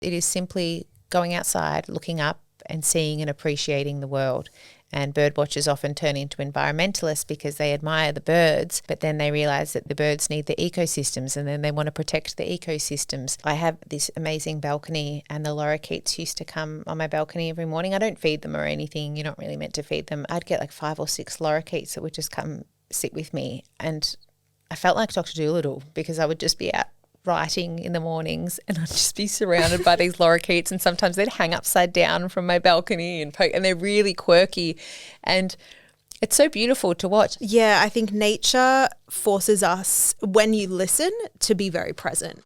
It is simply going outside, looking up and seeing and appreciating the world. And bird watchers often turn into environmentalists because they admire the birds, but then they realise that the birds need the ecosystems and then they want to protect the ecosystems. I have this amazing balcony and the lorikeets used to come on my balcony every morning. I don't feed them or anything. You're not really meant to feed them. I'd get like 5 or 6 lorikeets that would just come sit with me. And I felt like Dr. Dolittle because I would just be out writing in the mornings and I'd just be surrounded by these lorikeets, and sometimes they'd hang upside down from my balcony and poke, and they're really quirky and it's so beautiful to watch. Yeah, I think nature forces us, when you listen, to be very present.